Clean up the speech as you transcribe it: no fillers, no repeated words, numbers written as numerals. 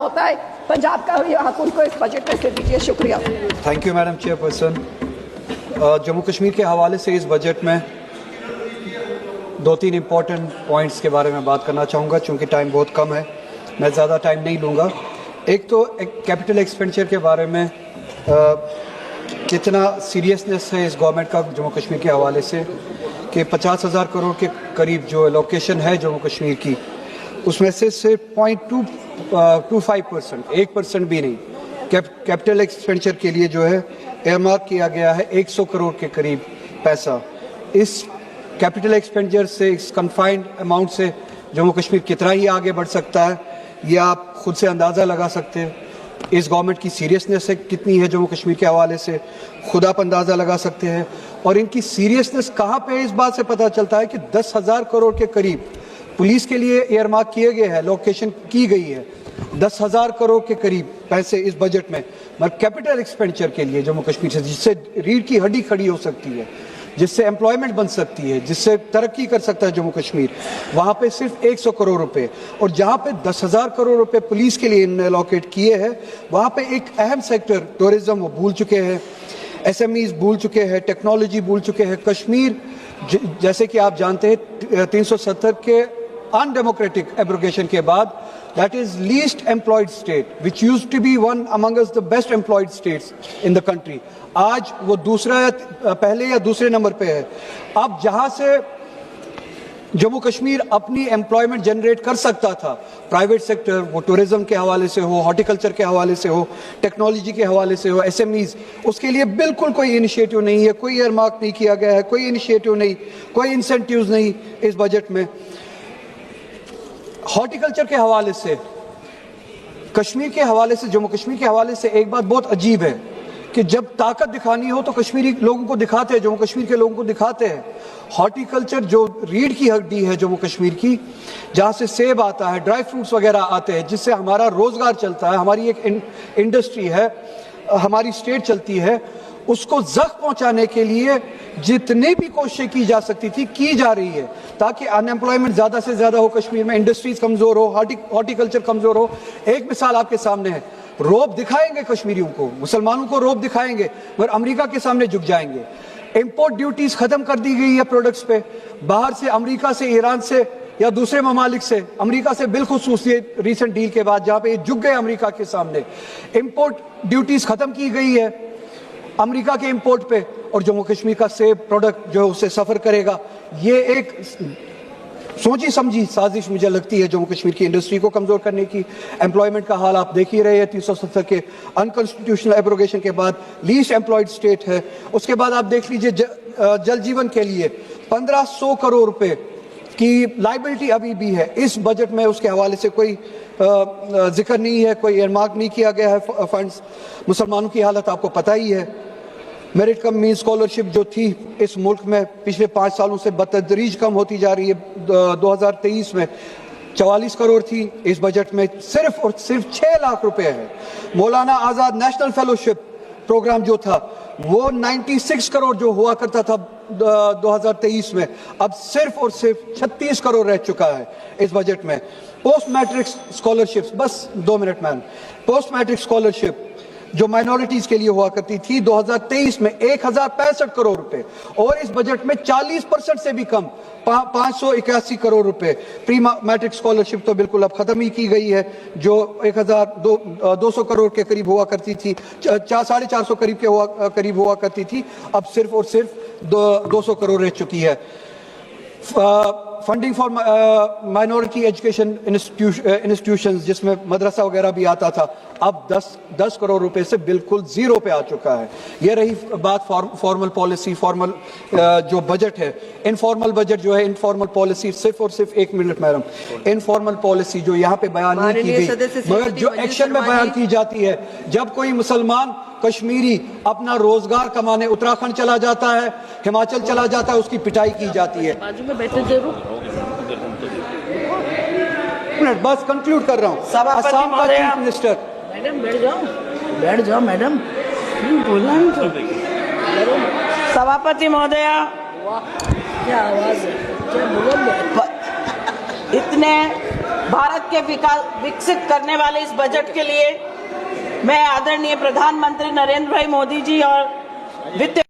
होता है पंजाब का हक उनको इस बजट में से दीजिए। शुक्रिया। Thank you madam chairperson. Jammu Kashmir के हवाले से इस बजट में दो तीन इम्पॉर्टेंट पॉइंट्स के बारे में बात करना चाहूँगा, चूँकि टाइम बहुत कम है, मैं ज़्यादा टाइम नहीं लूँगा। एक तो कैपिटल एक्सपेंडिचर के बारे में कितना सीरियसनेस है इस गवर्नमेंट का जम्मू कश्मीर के हवाले से कि 50,000 करोड़ के करीब जो एलोकेशन है जम्मू कश्मीर की, उसमें से सिर्फ 0.25%, 1% भी नहीं, कैपिटल एक्सपेंडिचर के लिए जो है एयरमार्क किया गया है 100 करोड़ के करीब पैसा। इस कैपिटल एक्सपेंडिचर से, इस कन्फाइंड अमाउंट से जम्मू कश्मीर कितना ही आगे बढ़ सकता है, ये आप खुद से अंदाज़ा लगा सकते हैं। इस गवर्नमेंट की सीरियसनेस है कितनी है जम्मू कश्मीर के हवाले से, खुद आप अंदाज़ा लगा सकते हैं। और इनकी सीरियसनेस कहाँ पे है, इस बात से पता चलता है कि 10,000 करोड़ के करीब पुलिस के लिए एयरमार्क किए गए हैं, लोकेशन की गई है 10,000 करोड़ के करीब पैसे इस बजट में, मगर कैपिटल एक्सपेंडिचर के लिए जम्मू कश्मीर से, जिससे रीढ़ की हड्डी खड़ी हो सकती है, जिससे एम्प्लॉयमेंट बन सकती है, जिससे तरक्की कर सकता है जम्मू कश्मीर, वहाँ पे सिर्फ 100 करोड़ रुपए। और जहाँ पे 10,000 करोड़ रुपए पुलिस के लिए इन्होंने अलॉकेट किए हैं, वहाँ पे एक अहम सेक्टर टूरिज्म वो भूल चुके हैं, SMEs भूल चुके हैं, टेक्नोलॉजी भूल चुके हैं। कश्मीर जैसे कि आप जानते हैं 370 के अनडेमोक्रेटिक एब्रोगेशन के बाद that is least employed state which used to be one among us the best employed states in the country, आज वो दूसरा पहले या दूसरे नंबर पे है। अब जहां से जम्मू कश्मीर अपनी एम्प्लॉयमेंट जनरेट कर सकता था, प्राइवेट सेक्टर, वो टूरिज्म के हवाले से हो, हॉर्टिकल्चर के हवाले से हो, टेक्नोलॉजी के हवाले से हो, SMEs, उसके लिए बिल्कुल कोई इनिशिएटिव नहीं है, कोई एयरमार्क नहीं किया गया है, कोई इनिशिएटिव नहीं, कोई इंसेंटिव्स नहीं इस बजट में। हॉर्टिकल्चर के हवाले से, कश्मीर के हवाले से, जम्मू कश्मीर के हवाले से एक बात बहुत अजीब है कि जब ताकत दिखानी हो तो कश्मीरी लोगों को दिखाते हैं, जम्मू कश्मीर के लोगों को दिखाते हैं। हॉर्टिकल्चर जो रीढ़ की हड्डी है जम्मू कश्मीर की, जहाँ से सेब आता है, ड्राई फ्रूट्स वगैरह आते हैं, जिससे हमारा रोजगार चलता है, हमारी एक इंडस्ट्री है, हमारी स्टेट चलती है, उसको जख्म पहुंचाने के लिए जितनी भी कोशिशें की जा सकती थी की जा रही है, ताकि अनएम्प्लॉयमेंट ज्यादा से ज्यादा हो कश्मीर में, इंडस्ट्रीज कमजोर हो, हॉर्टिकल्चर कमजोर हो। एक मिसाल आपके सामने है, रोब दिखाएंगे कश्मीरियों को, मुसलमानों को रोब दिखाएंगे, मगर अमेरिका के सामने झुक जाएंगे। इंपोर्ट ड्यूटीज खत्म कर दी गई है प्रोडक्ट्स पे, बाहर से, अमेरिका से, ईरान से या दूसरे ममालिक से, अमेरिका से बिलखुसूस ये रिसेंट डील के बाद जहां पे झुक गए अमेरिका के सामने। इंपोर्ट ड्यूटीज खत्म की गई है अमेरिका के इंपोर्ट पे, और जम्मू कश्मीर का सेब प्रोडक्ट जो है उससे सफर करेगा। ये एक सोची समझी साजिश मुझे लगती है जम्मू कश्मीर की इंडस्ट्री को कमजोर करने की। एम्प्लॉयमेंट का हाल आप देख ही रहे हैं, 370 के अनकॉन्स्टिट्यूशनल एब्रोगेशन के बाद लीस्ट एम्प्लॉयड स्टेट है। उसके बाद आप देख लीजिए जल जीवन के लिए 1500 करोड़ रुपए की लाइबिलिटी अभी भी है इस बजट में, उसके हवाले से कोई जिक्र नहीं है, कोई एयरमार्क नहीं किया गया है फंड्स। मुसलमानों की हालत आपको पता ही है, मेरिट कम मीन स्कॉलरशिप जो थी इस मुल्क में पिछले 5 सालों से बतदरीज कम होती जा रही है। 2023 में 44 करोड़ थी, इस बजट में सिर्फ और सिर्फ 6 लाख रुपए है। मौलाना आज़ाद नेशनल फेलोशिप प्रोग्राम जो था वो 96 करोड़ जो हुआ करता था 2023 में, अब सिर्फ और सिर्फ 36 करोड़ रह चुका है इस बजट में। पोस्ट मैट्रिक स्कॉलरशिप्स, बस 2 minute ma'am, post matric scholarship जो माइनॉरिटीज के लिए हुआ करती थी 2023 में 1065 करोड़ रुपए, और इस बजट में 40% से भी कम 581 करोड़ रुपए। प्री मैट्रिक स्कॉलरशिप तो बिल्कुल अब खत्म ही की गई है, जो 1200 करोड़ के करीब हुआ करती थी, 450 करीब हुआ करती थी, अब सिर्फ और सिर्फ 200 करोड़ रह चुकी है। Funding for minority education institutions, जिसमें मदरसा वगैरह भी आता था, अब 10 करोड़ रुपए से बिल्कुल जीरो पे आ चुका है। ये रही बात फॉर्मल पॉलिसी, फॉर्मल जो बजट है। इनफॉर्मल बजट जो है, इनफॉर्मल पॉलिसी, सिर्फ और सिर्फ 1 मिनट मैडम, इनफॉर्मल पॉलिसी जो यहाँ पे बयान नहीं की गई, मगर जो एक्शन में बयान की जाती है, जब कोई मुसलमान कश्मीरी अपना रोजगार कमाने उत्तराखंड चला जाता है, हिमाचल चला जाता है, उसकी पिटाई की जाती है। बाजू में बैठे जरूर, बस कंक्लूड कर रहा हूँ। असम का चीफ मिनिस्टर, मैडम बैठ जाओ मैडम, बोलना नहीं तो। सभापति महोदया, क्या आवाज है, क्या बोलो, इतने भारत के विकसित करने वाले इस बजट के लिए मैं आदरणीय प्रधानमंत्री नरेंद्र भाई मोदी जी और वित्त